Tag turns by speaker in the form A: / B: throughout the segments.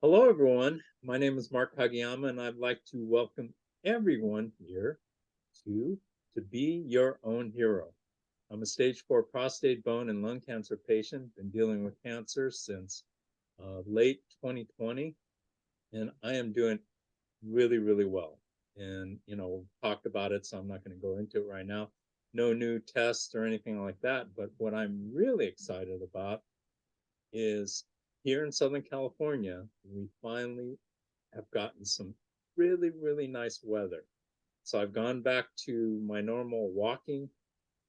A: Hello, everyone. My name is Mark Kagiyama, and I'd like to welcome everyone here to Be Your Own Hero. I'm a stage 4 prostate, bone, and lung cancer patient, been dealing with cancer since late 2020, and I am doing really, really well. And, talked about it, so I'm not going to go into it right now. No new tests or anything like that, but what I'm really excited about is here in Southern California, we finally have gotten some really, really nice weather. So I've gone back to my normal walking,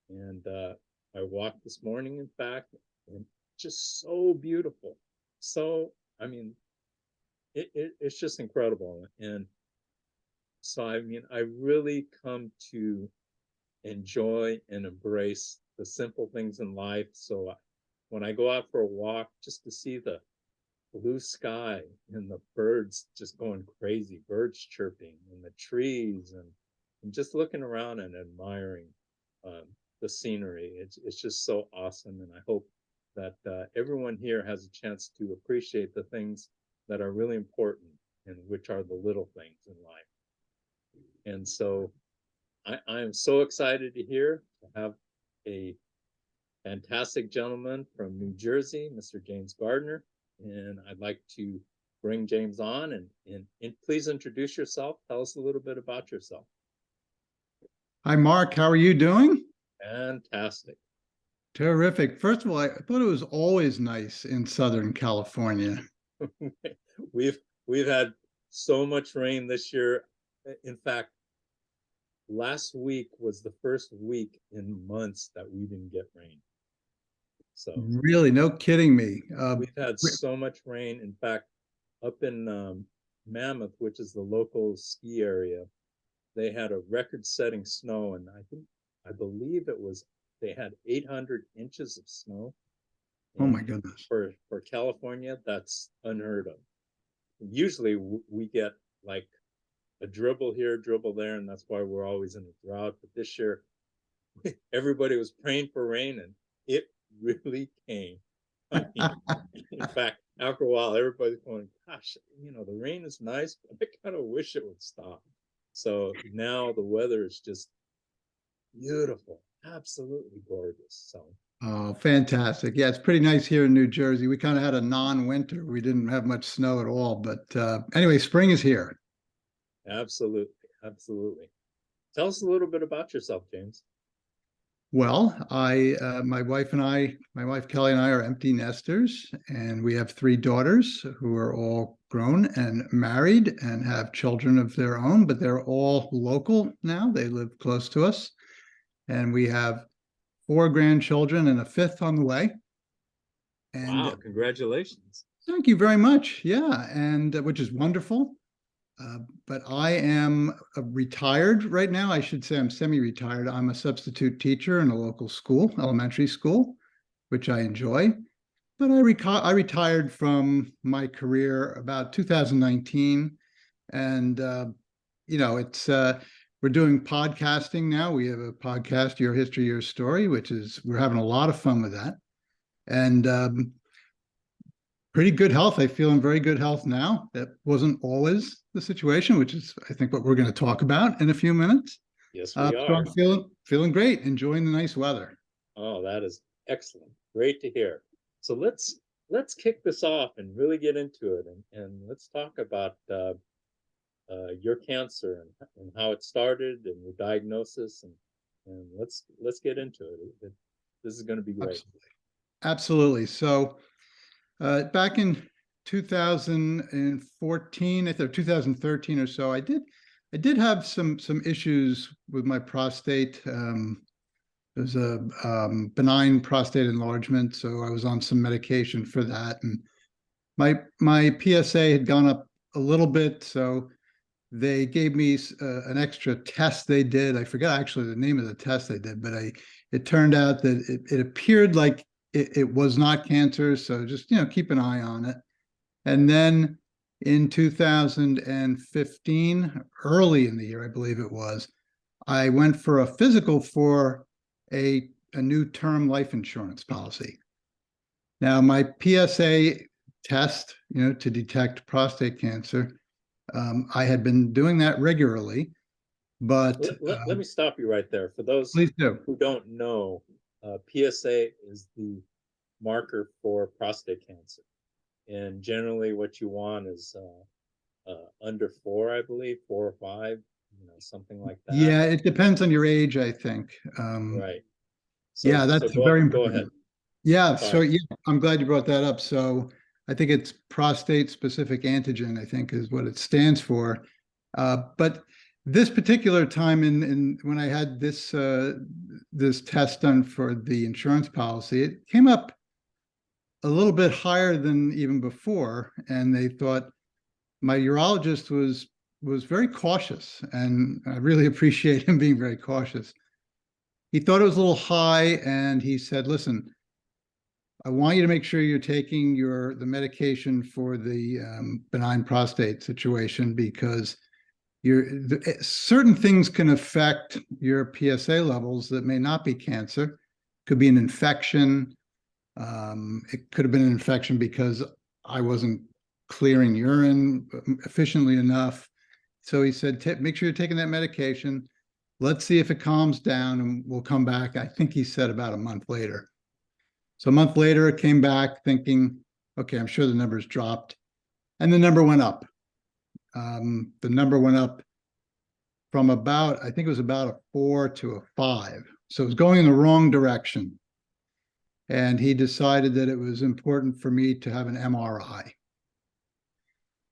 A: and I walked this morning, in fact, and just so beautiful. So, I mean, it's just incredible. And so, I really come to enjoy and embrace the simple things in life. So when I go out for a walk, just to see the blue sky and the birds just going crazy, birds chirping, and the trees, and just looking around and admiring um, the scenery. It's just so awesome, and I hope that everyone here has a chance to appreciate the things that are really important, and which are the little things in life. And so I am so excited to have a fantastic gentleman from New Jersey, Mr. James Gardner. And I'd like to bring James on and please introduce yourself. Tell us a little bit about yourself.
B: Hi, Mark. How are you doing?
A: Fantastic.
B: Terrific. First of all, I thought it was always nice in Southern California.
A: we've had so much rain this year. In fact, last week was the first week in months that we didn't get rain. So
B: Really, no kidding me.
A: we've had so much rain. In fact, up in Mammoth, which is the local ski area, they had a record-setting snow, and I believe they had 800 inches of snow.
B: Oh my goodness.
A: For California, that's unheard of. Usually we get like a dribble here, dribble there, and that's why we're always in a drought. But this year, everybody was praying for rain, and it really came. I mean, in fact, after a while, everybody's going, gosh, the rain is nice, but I kind of wish it would stop. So now the weather is just beautiful, absolutely gorgeous. So,
B: Oh, fantastic. Yeah, it's pretty nice here in New Jersey. We kind of had a non-winter. We didn't have much snow at all. But anyway, spring is here.
A: absolutely, absolutely. Tell us a little bit about yourself, James.
B: Well, my wife Kelly and I are empty nesters, and we have three daughters who are all grown and married and have children of their own, but they're all local now. They live close to us, and we have four grandchildren and a fifth on the way. And
A: wow, congratulations.
B: thank you very much. Yeah, and which is wonderful. But I am retired right now. I should say I'm semi-retired. I'm a substitute teacher in a local school, elementary school, which I enjoy. But I retired from my career about 2019, and it's we're doing podcasting now. We have a podcast, Your History, Your Story, which is we're having a lot of fun with that, and pretty good health. I feel in very good health now. That wasn't always the situation, which is, I think, what we're going to talk about in a few minutes.
A: Yes, we
B: So
A: are.
B: I'm feeling great, enjoying the nice weather.
A: Oh, that is excellent. Great to hear. So let's kick this off and really get into it, and let's talk about your cancer and how it started and your diagnosis, and let's get into it. This is going to be great.
B: Absolutely. So back in 2014, I think 2013 or so, I did have some issues with my prostate. There's a benign prostate enlargement, so I was on some medication for that, and my PSA had gone up a little bit, so they gave me an extra test they did. I forgot actually the name of the test they did, but it turned out that it appeared like it was not cancer, so just keep an eye on it. And then in 2015, early in the year, I believe it was, I went for a physical for a new term life insurance policy. Now, my PSA test, to detect prostate cancer. I had been doing that regularly, but
A: Let me stop you right there. For those
B: please do.
A: who don't know, PSA is the marker for prostate cancer. And generally what you want is under 4, I believe, 4 or 5, something like that.
B: Yeah, it depends on your age, I think.
A: Right.
B: Yeah,
A: So
B: that's very
A: go ahead.
B: important. Yeah, so
A: Sorry.
B: yeah, I'm glad you brought that up. So I think it's prostate specific antigen, I think is what it stands for. But this particular time in when I had this test done for the insurance policy, it came up a little bit higher than even before, and they thought my urologist was very cautious, and I really appreciate him being very cautious. He thought it was a little high, and he said, "Listen, I want you to make sure you're taking the medication for the benign prostate situation because certain things can affect your PSA levels that may not be cancer. Could be an infection. It could have been an infection because I wasn't clearing urine efficiently enough." So he said, "Make sure you're taking that medication. Let's see if it calms down, and we'll come back." I think he said about a month later. So a month later, it came back thinking, okay, I'm sure the numbers dropped. And the number went up. The number went up from I think it was about a 4 to a 5. So it was going in the wrong direction. And he decided that it was important for me to have an MRI.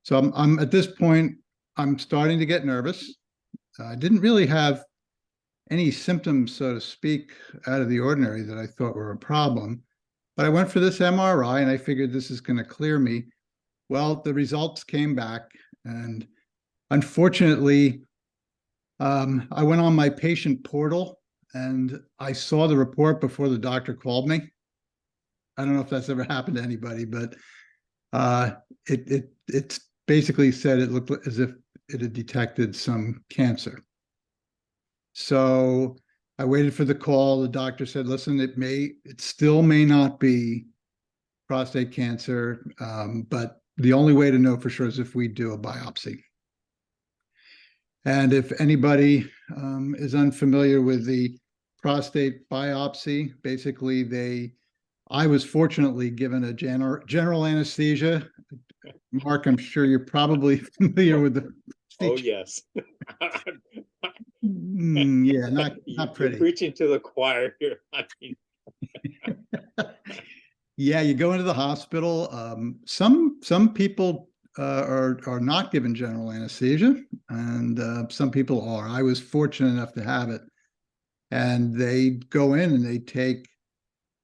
B: So I'm at this point, I'm starting to get nervous. I didn't really have any symptoms, so to speak, out of the ordinary that I thought were a problem. But I went for this MRI and I figured this is going to clear me. Well, the results came back, and unfortunately, I went on my patient portal and I saw the report before the doctor called me. I don't know if that's ever happened to anybody, but it basically said it looked as if it had detected some cancer. So I waited for the call. The doctor said, "Listen, it still may not be prostate cancer, but the only way to know for sure is if we do a biopsy." And if anybody is unfamiliar with the prostate biopsy, basically I was fortunately given a general anesthesia. Mark, I'm sure you're probably familiar with the
A: Oh,
B: procedure.
A: yes.
B: Yeah, not
A: You're
B: pretty.
A: preaching to the choir here. I mean,
B: Yeah, you go into the hospital. Some people are not given general anesthesia, and some people are. I was fortunate enough to have it, and they go in and they take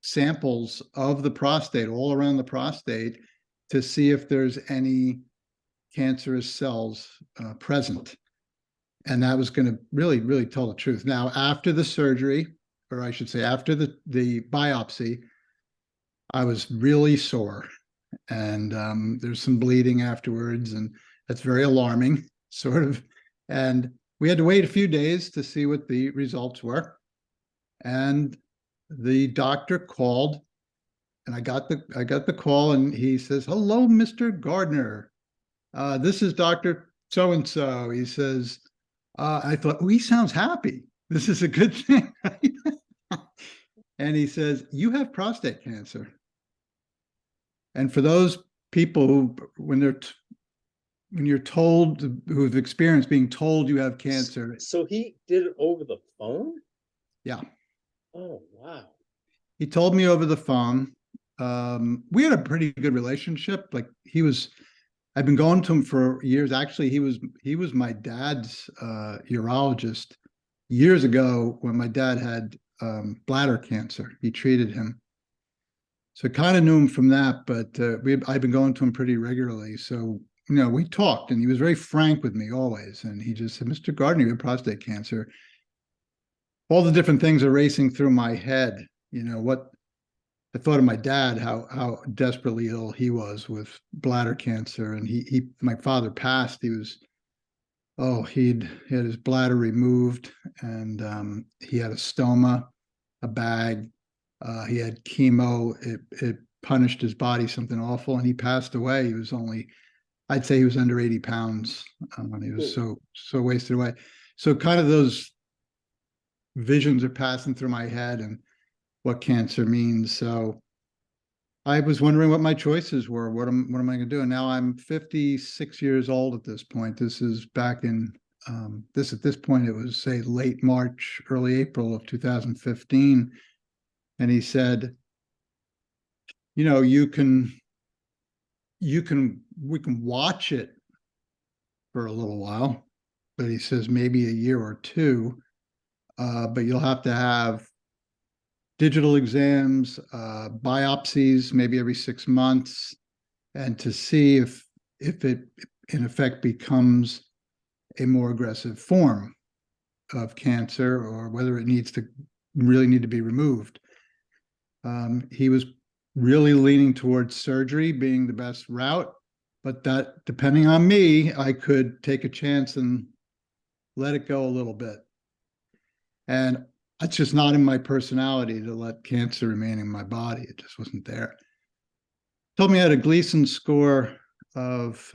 B: samples of the prostate, all around the prostate, to see if there's any cancerous cells present. And that was going to really, really tell the truth. Now, after the surgery, or I should say, after the biopsy, I was really sore, and there's some bleeding afterwards, and that's very alarming, sort of. And we had to wait a few days to see what the results were. And the doctor called, and I got the call, and he says, "Hello, Mr. Gardner. This is Dr. So and so." He says, I thought, "Oh, he sounds happy. This is a good thing." And he says, "You have prostate cancer." And for those people who, when you're told, who've experienced being told you have cancer,
A: so he did it over the phone?
B: yeah,
A: Oh, wow.
B: he told me over the phone. We had a pretty good relationship. Like I've been going to him for years. Actually, he was my dad's urologist years ago when my dad had bladder cancer. He treated him. So I kind of knew him from that, but I've been going to him pretty regularly. So, we talked, and he was very frank with me always. And he just said, "Mr. Gardner, you have prostate cancer." All the different things are racing through my head. What I thought of my dad, how desperately ill he was with bladder cancer. And my father passed. He had his bladder removed, and he had a stoma, a bag. He had chemo. It punished his body something awful, and he passed away. He was only, I'd say he was under 80 pounds. He was so wasted away. So kind of those visions are passing through my head and what cancer means. So I was wondering what my choices were. What am I going to do? And now I'm 56 years old at this point. This is back in at this point, it was say late March, early April of 2015. And he said, you know, we can watch it for a little while, but he says maybe a year or two, but you'll have to have digital exams, biopsies, maybe every 6 months, and to see if it in effect becomes a more aggressive form of cancer or whether it needs to really need to be removed. He was really leaning towards surgery being the best route, but that depending on me, I could take a chance and let it go a little bit. And it's just not in my personality to let cancer remain in my body. It just wasn't there. Told me I had a Gleason score of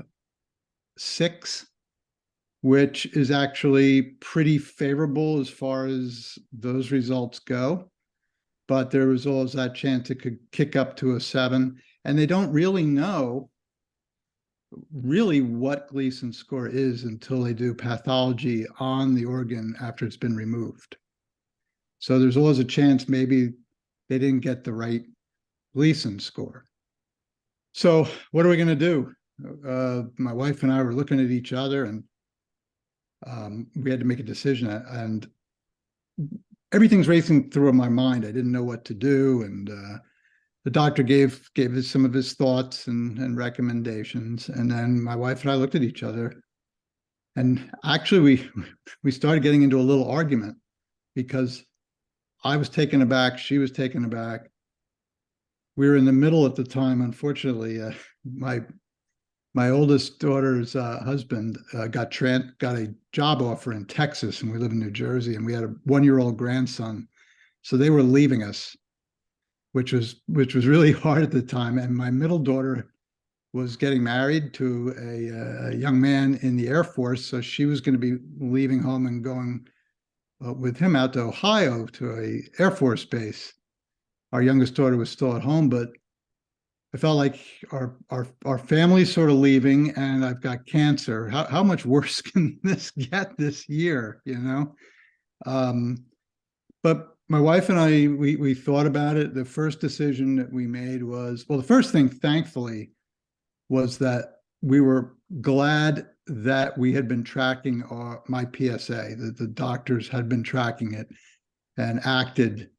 B: 6, which is actually pretty favorable as far as those results go. But there was always that chance it could kick up to a 7. And they don't really know really what Gleason score is until they do pathology on the organ after it's been removed. So there's always a chance maybe they didn't get the right Gleason score. So what are we going to do? My wife and I were looking at each other, and we had to make a decision. And everything's racing through my mind. I didn't know what to do, and the doctor gave us some of his thoughts and recommendations. And then my wife and I looked at each other, and actually we started getting into a little argument because I was taken aback. She was taken aback. We were in the middle at the time. Unfortunately, my oldest daughter's husband got a job offer in Texas, and we live in New Jersey, and we had a 1-year-old grandson. So they were leaving us, which was really hard at the time. And my middle daughter was getting married to a young man in the Air Force. So she was going to be leaving home and going with him out to Ohio to a Air Force base. Our youngest daughter was still at home, but I felt like our family's sort of leaving, and I've got cancer. How much worse can this get this year, you know? But my wife and I, we thought about it. The first decision that we made was, well, the first thing, thankfully, was that we were glad that we had been tracking my PSA, that the doctors had been tracking it and acted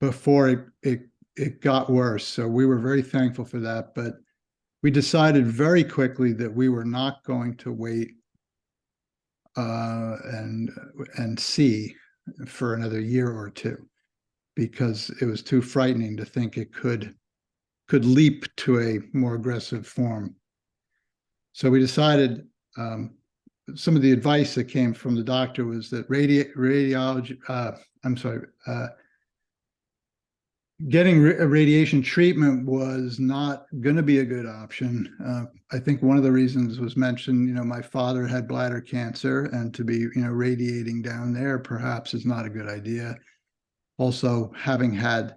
B: before it got worse. So we were very thankful for that. But we decided very quickly that we were not going to wait and see for another year or two, because it was too frightening to think it could leap to a more aggressive form. So we decided, some of the advice that came from the doctor was that getting radiation treatment was not going to be a good option. I think one of the reasons was mentioned, my father had bladder cancer, and to be, radiating down there perhaps is not a good idea. Also, having had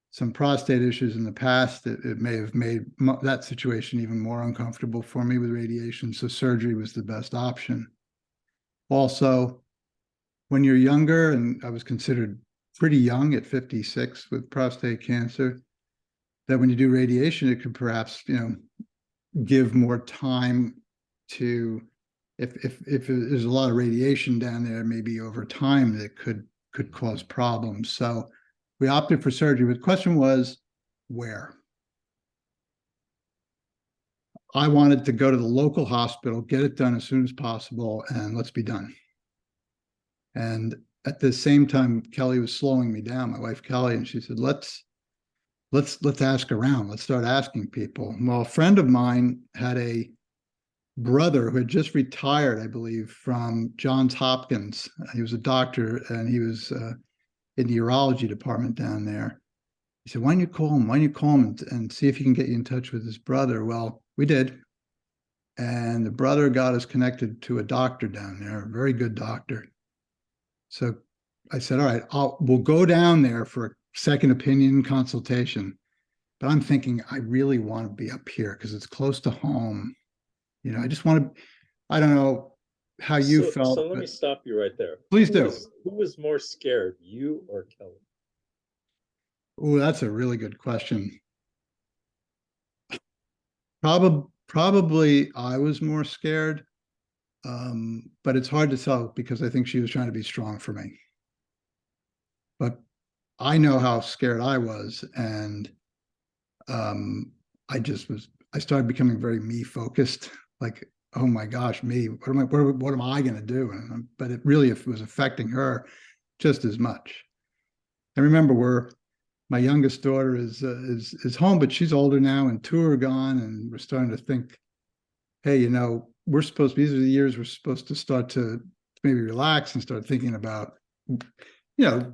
B: some prostate issues in the past, it may have made that situation even more uncomfortable for me with radiation. So surgery was the best option. Also, when you're younger, and I was considered pretty young at 56 with prostate cancer, that when you do radiation, it could perhaps, give more time to, if there's a lot of radiation down there, maybe over time that could cause problems. So we opted for surgery. But the question was, where? I wanted to go to the local hospital, get it done as soon as possible, and let's be done. And at the same time, Kelly was slowing me down, my wife Kelly, and she said, let's ask around. Let's start asking people. Well, a friend of mine had a brother who had just retired, I believe, from Johns Hopkins. He was a doctor, and he was in the urology department down there. He said, why don't you call him? Why don't you call him and see if he can get you in touch with his brother? Well, we did. And the brother got us connected to a doctor down there, a very good doctor. So I said, all right, we'll go down there for a second opinion consultation. But I'm thinking, I really want to be up here because it's close to home. You know, I just want to, I don't know how you felt,
A: So let me
B: but
A: stop you right there.
B: please do.
A: Who was more scared, you or Kelly?
B: Oh, that's a really good question. Probably I was more scared, but it's hard to tell because I think she was trying to be strong for me. But I know how scared I was, and I started becoming very me focused. Like, oh my gosh, me, what am I going to do? But it really was affecting her just as much. I remember my youngest daughter is home, but she's older now, and two are gone, and we're starting to think, hey, these are the years we're supposed to start to maybe relax and start thinking about,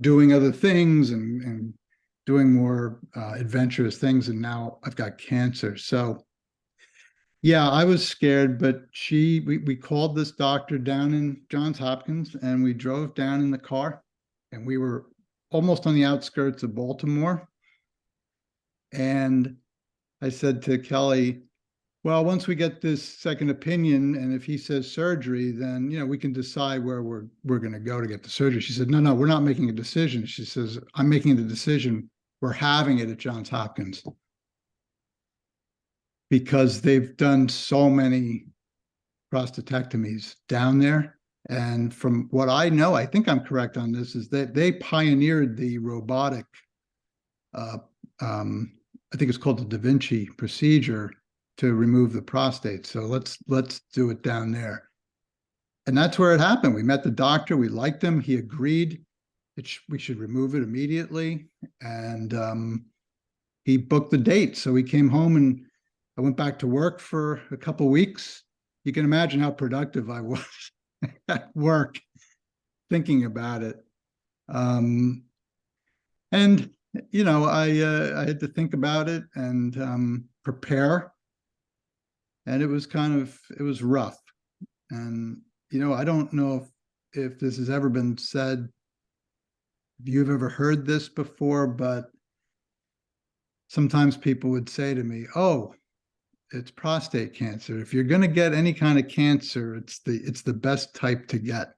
B: doing other things and doing more adventurous things. And now I've got cancer. So yeah, I was scared, but we called this doctor down in Johns Hopkins, and we drove down in the car, and we were almost on the outskirts of Baltimore. And I said to Kelly, well, once we get this second opinion, and if he says surgery, then, we can decide where we're going to go to get the surgery. She said, no, we're not making a decision. She says, I'm making the decision. We're having it at Johns Hopkins because they've done so many prostatectomies down there. And from what I know, I think I'm correct on this, is that they pioneered the robotic, I think it's called the Da Vinci procedure to remove the prostate. So let's do it down there. And that's where it happened. We met the doctor. We liked him. He agreed that we should remove it immediately. And he booked the date. So we came home, and I went back to work for a couple of weeks. You can imagine how productive I was at work thinking about it. And I had to think about it and prepare. And it was rough. And, I don't know if this has ever been said, if you've ever heard this before, but sometimes people would say to me, oh, it's prostate cancer. If you're going to get any kind of cancer, it's the best type to get.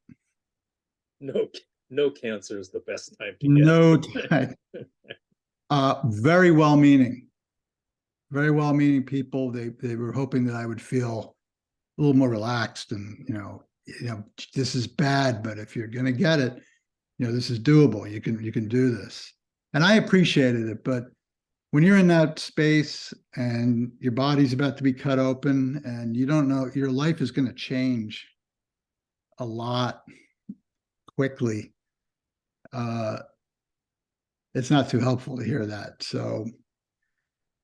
A: No cancer is the best type to get.
B: No type. Very well-meaning people. They were hoping that I would feel a little more relaxed, and this is bad, but if you're going to get it, this is doable. You can do this. And I appreciated it, but when you're in that space and your body's about to be cut open and you don't know, your life is going to change a lot quickly, it's not too helpful to hear that. So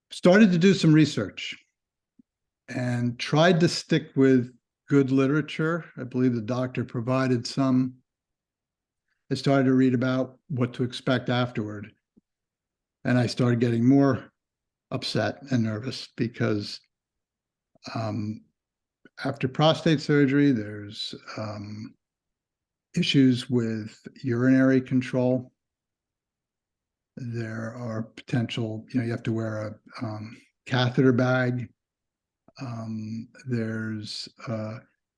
B: started to do some research and tried to stick with good literature. I believe the doctor provided some. I started to read about what to expect afterward. And I started getting more upset and nervous because after prostate surgery, there's issues with urinary control. There are potential, you have to wear a catheter bag. There's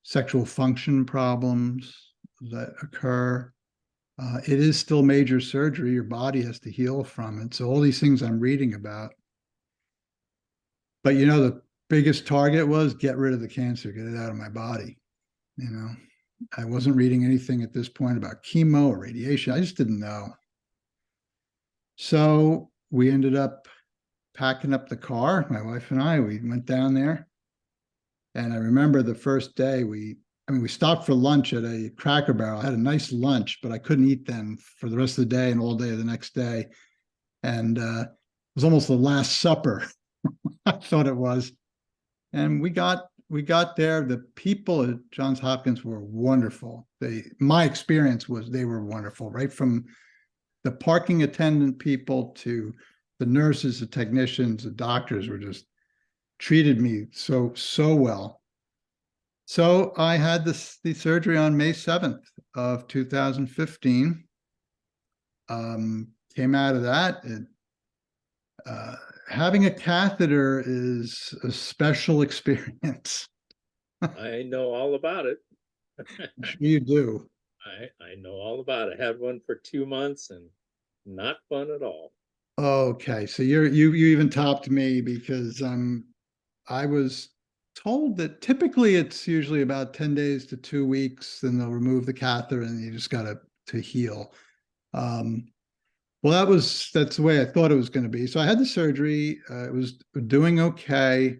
B: sexual function problems that occur. It is still major surgery. Your body has to heal from it. So all these things I'm reading about. But the biggest target was get rid of the cancer, get it out of my body. I wasn't reading anything at this point about chemo or radiation. I just didn't know. So we ended up packing up the car, my wife and I. We went down there. And I remember the first day we stopped for lunch at a Cracker Barrel. I had a nice lunch, but I couldn't eat then for the rest of the day and all day of the next day. And it was almost the Last Supper. I thought it was. And we got there. The people at Johns Hopkins were wonderful. My experience was they were wonderful, right from the parking attendant people to the nurses, the technicians, the doctors were just treated me so well. So I had the surgery on May 7th of 2015. Came out of that. Having a catheter is a special experience.
A: I know all about it.
B: I'm sure you do.
A: I know all about it. I had one for 2 months and not fun at all.
B: Okay, so you even topped me because I was told that typically it's usually about 10 days to 2 weeks, then they'll remove the catheter and you just got to heal. Well, that's the way I thought it was going to be. So I had the surgery. It was doing okay,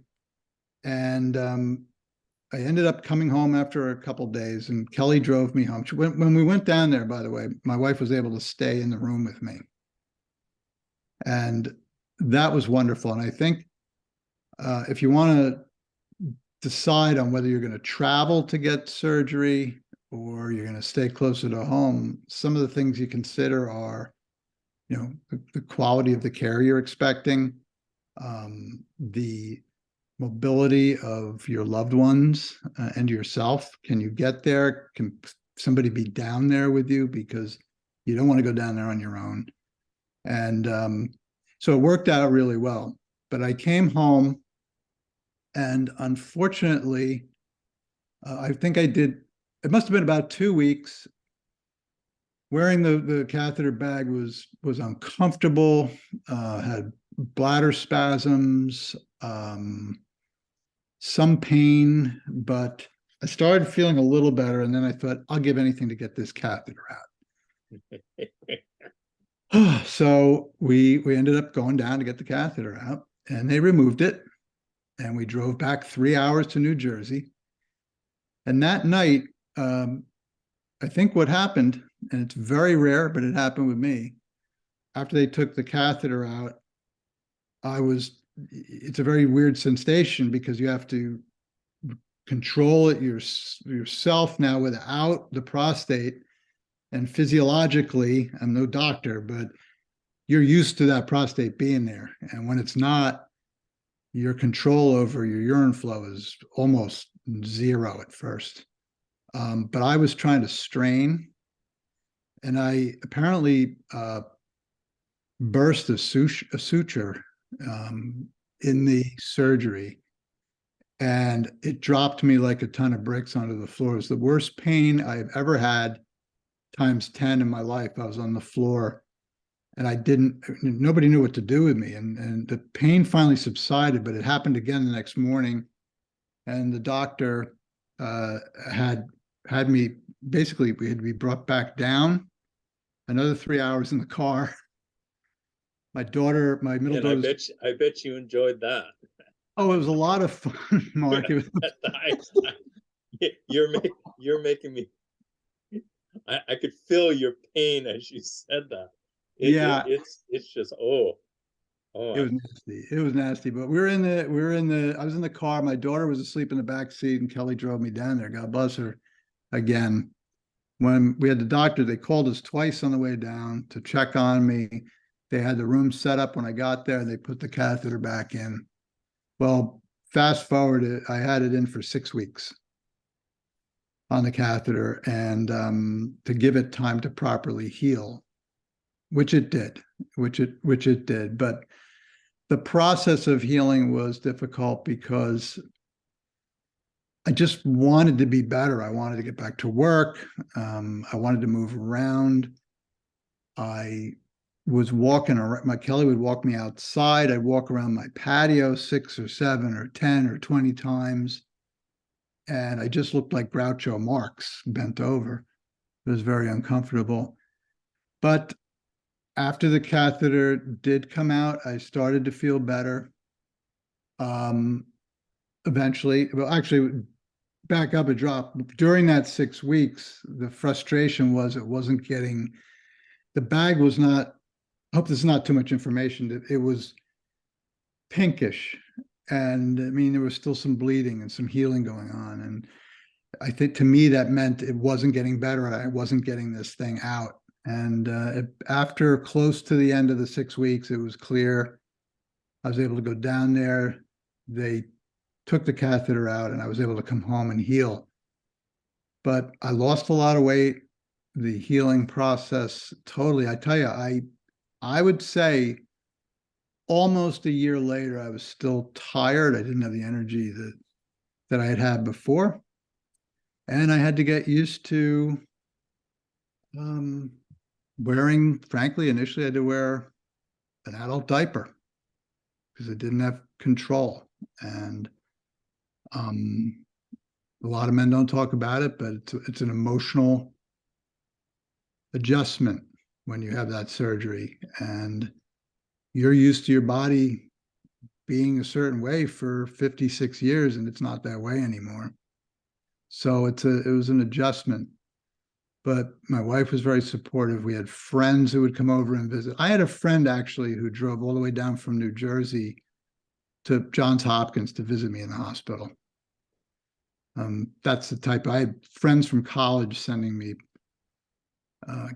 B: and I ended up coming home after a couple of days, and Kelly drove me home. When we went down there, by the way, my wife was able to stay in the room with me, and that was wonderful. And I think if you want to decide on whether you're going to travel to get surgery or you're going to stay closer to home, some of the things you consider are, the quality of the care you're expecting, the mobility of your loved ones and yourself. Can you get there? Can somebody be down there with you? Because you don't want to go down there on your own. And so it worked out really well. But I came home, and unfortunately, I think it must have been about 2 weeks. Wearing the catheter bag was uncomfortable, had bladder spasms, some pain, but I started feeling a little better. And then I thought, I'll give anything to get this catheter out. So we ended up going down to get the catheter out, and they removed it. And we drove back 3 hours to New Jersey. And that night, I think what happened, and it's very rare, but it happened with me, after they took the catheter out, it's a very weird sensation because you have to control it yourself now without the prostate. And physiologically, I'm no doctor, but you're used to that prostate being there. And when it's not, your control over your urine flow is almost zero at first. But I was trying to strain, and I apparently burst a suture in the surgery, and it dropped me like a ton of bricks onto the floor. It was the worst pain I've ever had, times 10 in my life. I was on the floor, and nobody knew what to do with me. And the pain finally subsided, but it happened again the next morning. And the doctor had me, basically, we had to be brought back down, another 3 hours in the car. My middle
A: And
B: daughter.
A: I bet you enjoyed that.
B: Oh, it was a lot of fun, Mark.
A: You're making me. I could feel your pain as you said that.
B: Yeah,
A: It's just oh.
B: it was nasty. It was nasty. But I was in the car. My daughter was asleep in the back seat, and Kelly drove me down there. God bless her. Again, when we had the doctor, they called us twice on the way down to check on me. They had the room set up when I got there, and they put the catheter back in. Well, fast forward, I had it in for 6 weeks on the catheter, and to give it time to properly heal, which it did. But the process of healing was difficult because I just wanted to be better. I wanted to get back to work. I wanted to move around. I was walking around. Kelly would walk me outside. I'd walk around my patio 6 or 7 or 10 or 20 times. And I just looked like Groucho Marx bent over. It was very uncomfortable. But after the catheter did come out, I started to feel better. Eventually, well, actually, back up a drop. During that 6 weeks, the frustration was the bag was not, I hope this is not too much information. It was pinkish. And I mean, there was still some bleeding and some healing going on. And I think to me, that meant it wasn't getting better. I wasn't getting this thing out. And after close to the end of the 6 weeks, it was clear. I was able to go down there. They took the catheter out and I was able to come home and heal. But I lost a lot of weight. The healing process, totally. I tell you, I would say almost a year later, I was still tired. I didn't have the energy that I had before. And I had to get used to wearing, frankly, initially I had to wear an adult diaper because I didn't have control. And a lot of men don't talk about it, but it's an emotional adjustment when you have that surgery. And you're used to your body being a certain way for 56 years, and it's not that way anymore. So it was an adjustment. But my wife was very supportive. We had friends who would come over and visit. I had a friend actually who drove all the way down from New Jersey to Johns Hopkins to visit me in the hospital. That's the type. I had friends from college sending me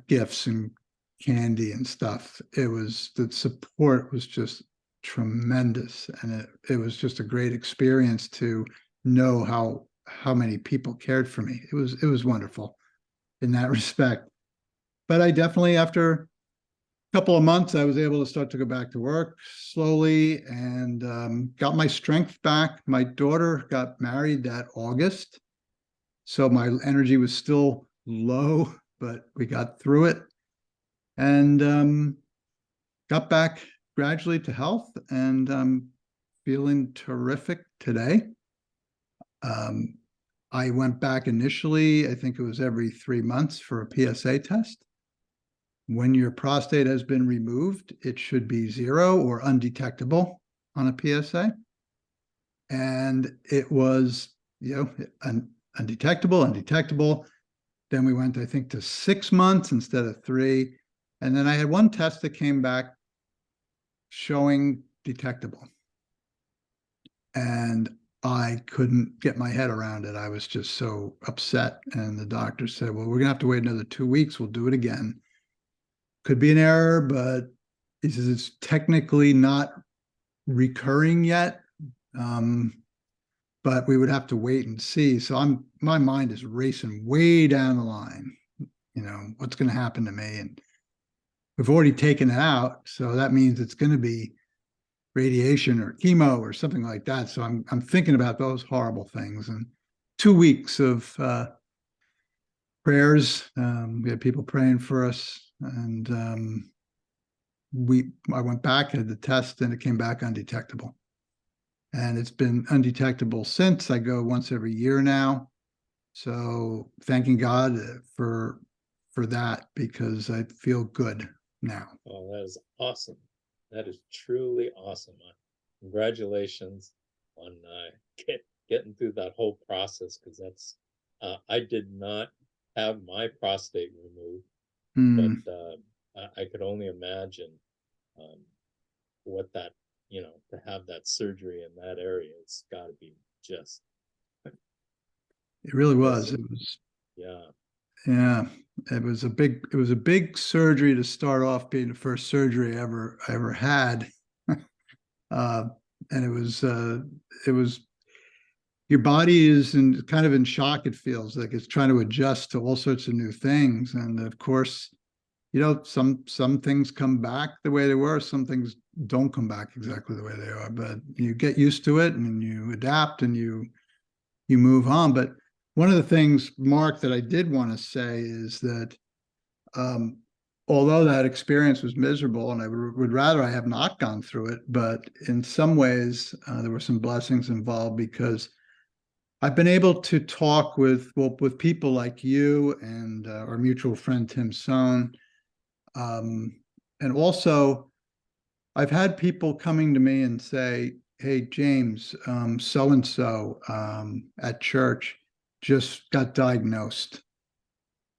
B: gifts and candy and stuff. The support was just tremendous, and it was just a great experience to know how many people cared for me. It was wonderful in that respect. But I definitely, after a couple of months, I was able to start to go back to work slowly and got my strength back. My daughter got married that August, so my energy was still low, but we got through it and got back gradually to health, and I'm feeling terrific today. I went back initially, I think it was every 3 months for a PSA test. When your prostate has been removed, it should be 0 or undetectable on a PSA. And it was, undetectable. Then we went, I think, to 6 months instead of 3. And then I had one test that came back showing detectable. And I couldn't get my head around it. I was just so upset. And the doctor said, well, we're going to have to wait another 2 weeks. We'll do it again. Could be an error, but he says it's technically not recurring yet. But we would have to wait and see. So my mind is racing way down the line. What's going to happen to me? And we've already taken it out. So that means it's going to be radiation or chemo or something like that. So I'm thinking about those horrible things. And 2 weeks of prayers. We had people praying for us, and I went back, had the test, and it came back undetectable. And it's been undetectable since. I go once every year now. So thanking God for that, because I feel good now.
A: Oh, that is awesome. That is truly awesome. Congratulations on getting through that whole process, because that's I did not have my prostate removed, but I could only imagine what that, to have that surgery in that area, it's got to be just.
B: It really was. It was. Yeah. It was a big surgery to start off, being the first surgery I ever had. And it was your body is kind of in shock. It feels like it's trying to adjust to all sorts of new things. And of course, some things come back the way they were, some things don't come back exactly the way they are, but you get used to it and you adapt and you move on. But one of the things, Mark, that I did want to say is that although that experience was miserable, and I would rather I have not gone through it, but in some ways there were some blessings involved, because I've been able to talk with people like you and our mutual friend Tim Sohn, and also I've had people coming to me and say, "Hey, James, so and so at church just got diagnosed.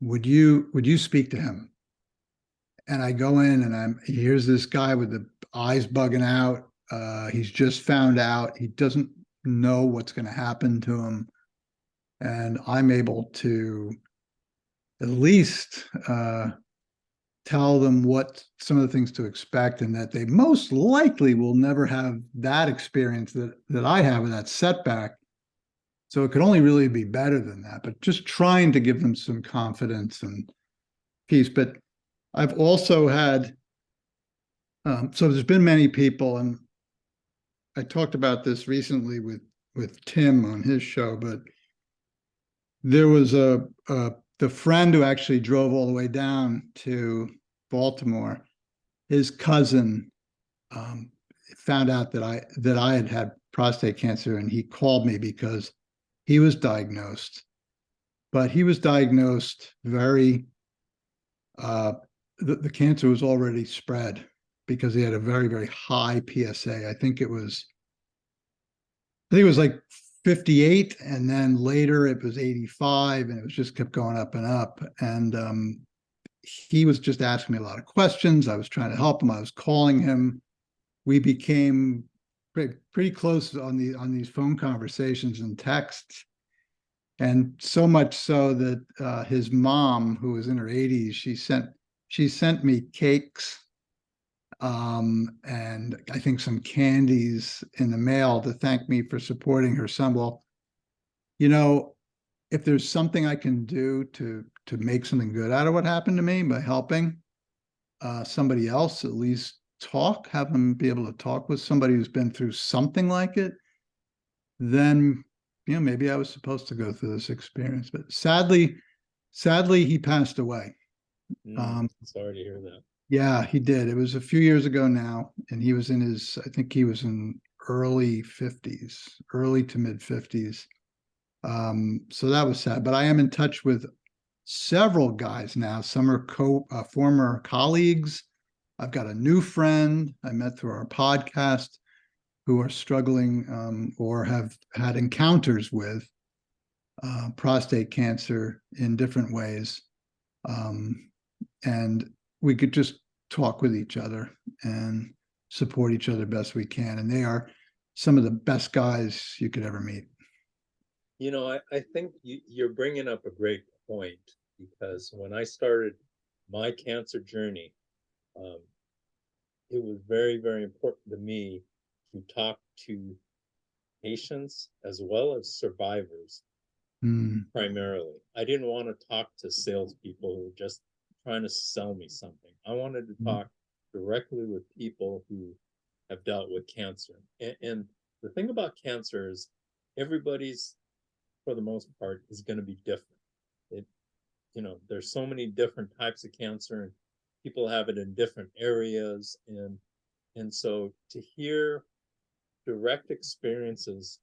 B: Would you speak to him?" And I go in and here's this guy with the eyes bugging out. He's just found out. He doesn't know what's going to happen to him. And I'm able to at least tell them what some of the things to expect, and that they most likely will never have that experience that I have with that setback. So it could only really be better than that, but just trying to give them some confidence and peace. But I've also had, so there's been many people, and I talked about this recently with Tim on his show, but there was the friend who actually drove all the way down to Baltimore. His cousin found out that I had had prostate cancer, and he called me because he was diagnosed, but he was diagnosed very the cancer was already spread because he had a very, very high PSA. I think it was like 58, and then later it was 85, and it was just kept going up and up. And he was just asking me a lot of questions. I was trying to help him. I was calling him. We became pretty close on these phone conversations and texts. And so much so that his mom, who was in her 80s, she sent me cakes and I think some candies in the mail to thank me for supporting her son. Well, you know, if there's something I can do to make something good out of what happened to me by helping somebody else, at least have them be able to talk with somebody who's been through something like it, then maybe I was supposed to go through this experience. But sadly, he passed away.
A: Sorry to hear that.
B: Yeah, he did. It was a few years ago now, and I think he was in early 50s, early to mid 50s. So that was sad. But I am in touch with several guys now. Some are former colleagues. I've got a new friend I met through our podcast who are struggling or have had encounters with prostate cancer in different ways. And we could just talk with each other and support each other best we can. And they are some of the best guys you could ever meet.
A: I think you're bringing up a great point, because when I started my cancer journey, it was very, very important to me to talk to patients as well as survivors. Primarily, I didn't want to talk to salespeople who were just trying to sell me something. I wanted to talk directly with people who have dealt with cancer. And the thing about cancer is everybody's, for the most part, is going to be different. There's so many different types of cancer, and people have it in different areas. And so to hear direct experiences,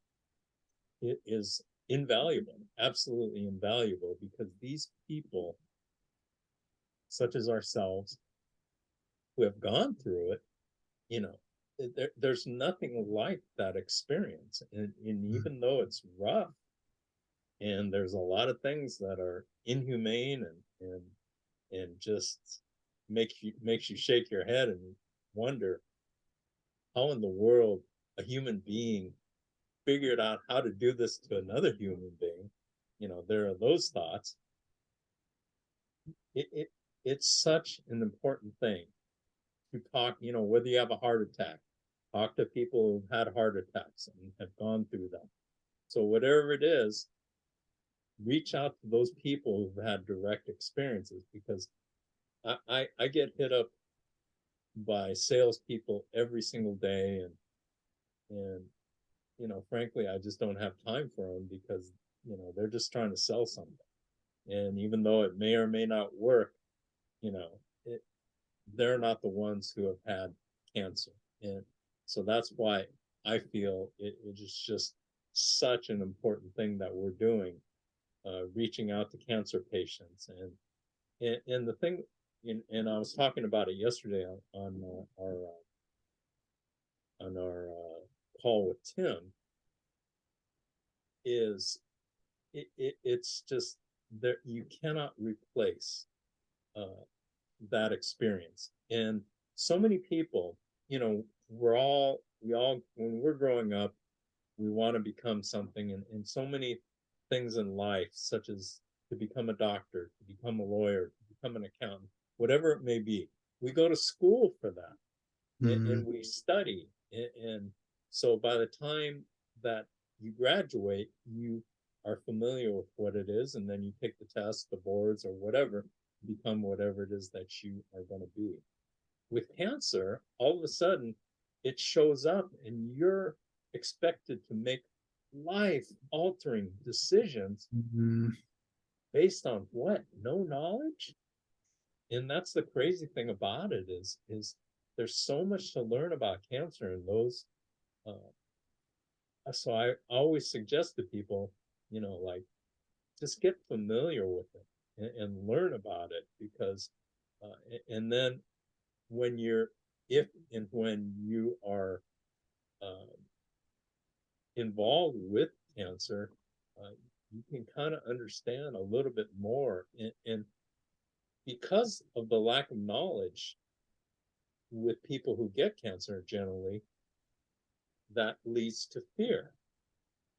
A: it is invaluable, absolutely invaluable, because these people, such as ourselves, who have gone through it, there's nothing like that experience. And even though it's rough, and there's a lot of things that are inhumane and just makes you shake your head and wonder how in the world a human being figured out how to do this to another human being. There are those thoughts. It's such an important thing to talk, whether you have a heart attack, talk to people who've had heart attacks and have gone through them. So whatever it is, reach out to those people who've had direct experiences, because I get hit up by salespeople every single day, and frankly, I just don't have time for them, because they're just trying to sell something. And even though it may or may not work, they're not the ones who have had cancer. And so that's why I feel it is just such an important thing that we're doing, reaching out to cancer patients. And the thing, and I was talking about it yesterday on our call with Tim, is it's just there, you cannot replace that experience. And so many people, we all when we're growing up, we want to become something, and so many things in life, such as to become a doctor, to become a lawyer, to become an accountant, whatever it may be. We go to school for that, and
B: Mhm.
A: we study. And so by the time that you graduate, you are familiar with what it is, and then you take the test, the boards, or whatever, become whatever it is that you are going to be. With cancer, all of a sudden, it shows up, and you're expected to make life altering decisions
B: Mhm.
A: based on what? No knowledge? And that's the crazy thing about it is there's so much to learn about cancer, and those so I always suggest to people, like, just get familiar with it, and learn about it, because and then when you're if and when you are uh, involved with cancer, uh, you can kind of understand a little bit more, and because of the lack of knowledge with people who get cancer generally, that leads to fear.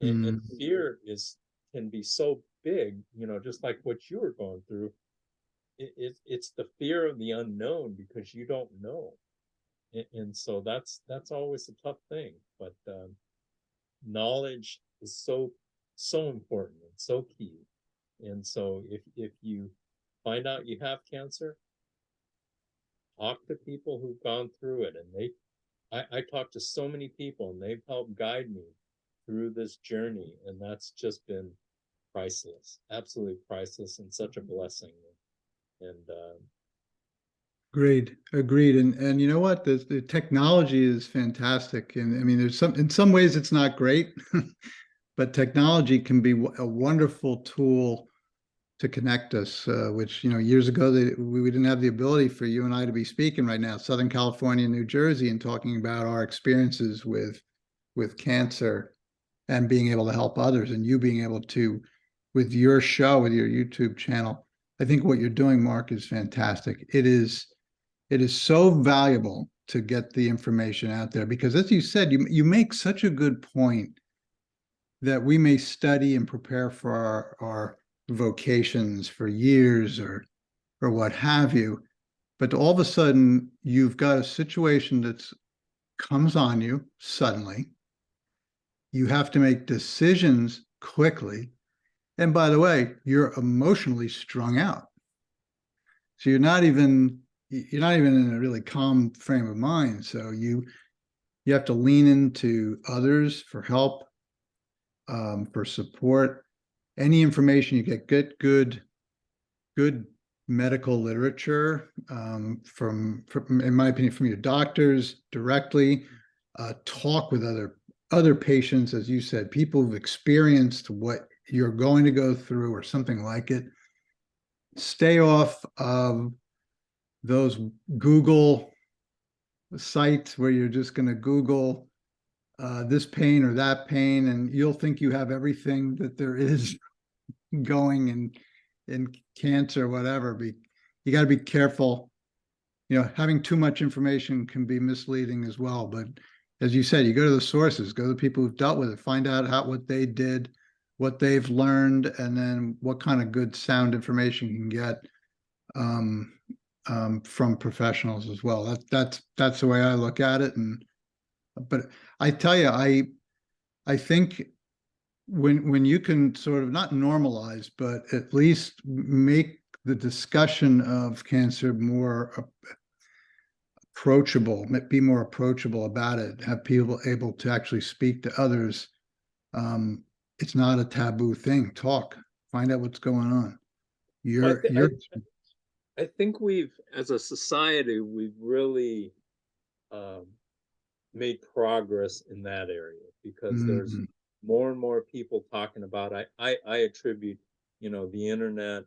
A: And
B: Mhm.
A: fear is can be so big, just like what you were going through. It's the fear of the unknown, because you don't know. And so that's always a tough thing. But knowledge is so important and so key. And so if you find out you have cancer, talk to people who've gone through it. And I talk to so many people, and they've helped guide me through this journey, and that's just been priceless, absolutely priceless, and such a blessing. And
B: Agreed, agreed. And you know what? The technology is fantastic. And I mean, in some ways it's not great, but technology can be a wonderful tool to connect us, which, years ago we didn't have the ability for you and I to be speaking right now, Southern California, New Jersey, and talking about our experiences with cancer and being able to help others, and you being able to, with your show, with your YouTube channel. I think what you're doing, Mark, is fantastic. It is so valuable to get the information out there, because, as you said, you make such a good point that we may study and prepare for our vocations for years, or what have you, but all of a sudden you've got a situation that's comes on you suddenly. You have to make decisions quickly, and by the way, you're emotionally strung out, so you're not even in a really calm frame of mind. So you have to lean into others for help, for support. Any information you get, good medical literature, from, in my opinion, from your doctors directly. Talk with other patients, as you said, people who've experienced what you're going to go through or something like it. Stay off of those Google sites where you're just going to Google this pain or that pain, and you'll think you have everything that there is going in cancer, whatever. You got to be careful. Having too much information can be misleading as well. But as you said, you go to the sources, go to the people who've dealt with it, find out what they did, what they've learned, and then what kind of good sound information you can get, um, from professionals as well. That's the way I look at it. But I tell you, I think when you can sort of not normalize, but at least make the discussion of cancer more approachable, be more approachable about it, have people able to actually speak to others. Um, it's not a taboo thing. Talk, find out what's going on.
A: I,
B: You're
A: th-
B: you're
A: I think as a society, we've really um, made progress in that area, because there's
B: Mhm.
A: more and more people talking about. I attribute, the internet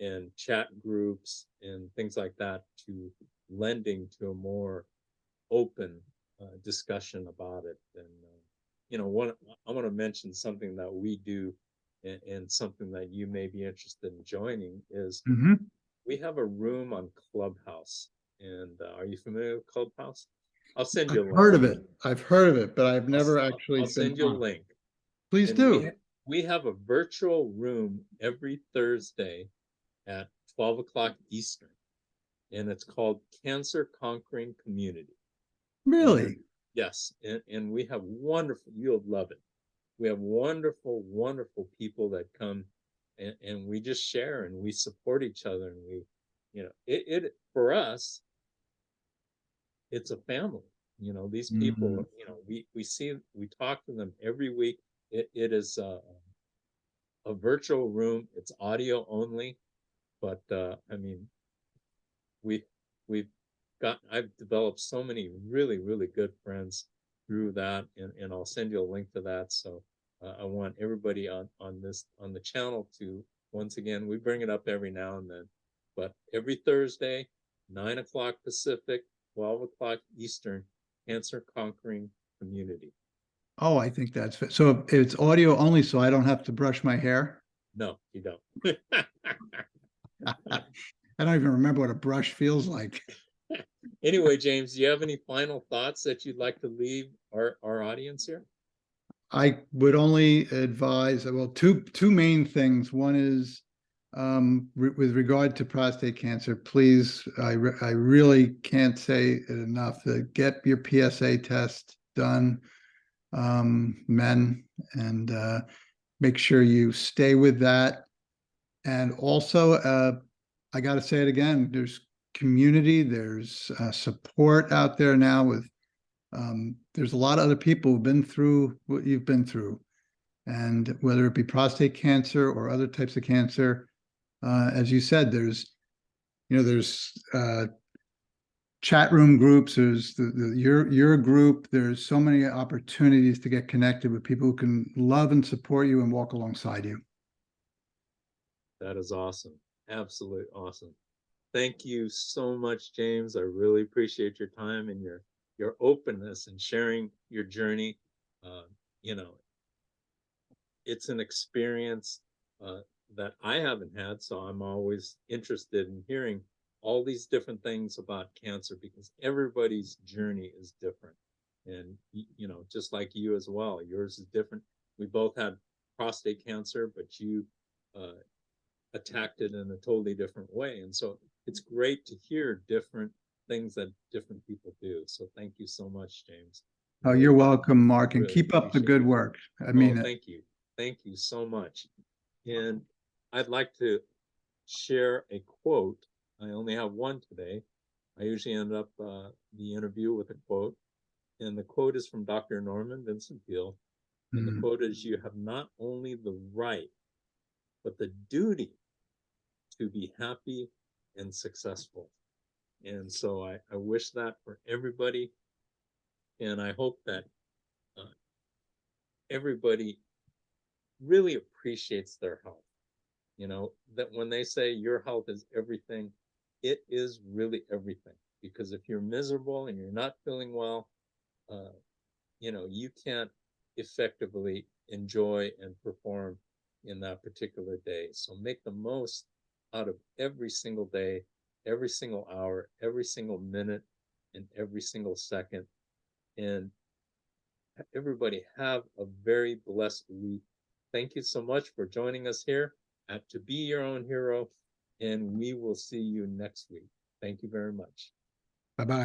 A: and chat groups and things like that to lending to a more open discussion about it. And one I want to mention something that we do, and something that you may be interested in joining is
B: Mhm.
A: we have a room on Clubhouse. And are you familiar with Clubhouse? I'll send
B: I've
A: you a link.
B: heard of it. I've heard of it, but I've
A: I'll,
B: never actually
A: I'll
B: been
A: send you a
B: on.
A: link.
B: Please
A: And
B: do.
A: we have a virtual room every Thursday at 12 o'clock Eastern. and it's called Cancer Conquering Community.
B: Really?
A: Yes, and we have wonderful, you'll love it. We have wonderful, wonderful people that come, and we just share and we support each other, and we, it for us, it's a family. These people, we talk to them every week. It is a virtual room. It's audio only, but I mean, we we've I've developed so many really, really good friends through that, and I'll send you a link to that. So I want everybody on the channel to, once again, we bring it up every now and then, but every Thursday, 9 o'clock Pacific, 12 o'clock Eastern, Cancer Conquering Community.
B: Oh, I think that's fit. So it's audio only, so I don't have to brush my hair.
A: No, you don't.
B: I don't even remember what a brush feels like.
A: Anyway, James, do you have any final thoughts that you'd like to leave our audience here?
B: I would only advise, well, two main things. One is with regard to prostate cancer, please, I really can't say it enough, that get your PSA test done, men, and make sure you stay with that. And also, I got to say it again, there's community, there's support out there now with, there's a lot of other people who've been through what you've been through. And whether it be prostate cancer or other types of cancer, as you said, there's chat room groups, there's your group, there's so many opportunities to get connected with people who can love and support you and walk alongside you.
A: That is awesome. Absolutely awesome. Thank you so much, James. I really appreciate your time and your openness and sharing your journey. Uh, you know, it's an experience that I haven't had, so I'm always interested in hearing all these different things about cancer, because everybody's journey is different. And, just like you as well, yours is different. We both had prostate cancer, but you uh, attacked it in a totally different way. And so it's great to hear different things that different people do. So thank you so much, James.
B: Oh,
A: Really,
B: you're welcome, Mark, and
A: really
B: keep up the
A: appreciate
B: good
A: it.
B: work. I
A: Oh,
B: mean it.
A: thank you. Thank you so much. And I'd like to share a quote. I only have one today. I usually end up the interview with a quote. And the quote is from Dr. Norman Vincent Peale. And the quote is, "You have not only the right, but the duty to be happy and successful." And so I wish that for everybody. And I hope that uh, everybody really appreciates their health. That when they say your health is everything, it is really everything. Because if you're miserable and you're not feeling well, uh, you can't effectively enjoy and perform in that particular day. So make the most out of every single day, every single hour, every single minute, and every single second. And everybody have a very blessed week. Thank you so much for joining us here at To Be Your Own Hero, and we will see you next week. Thank you very much.
B: Bye-bye.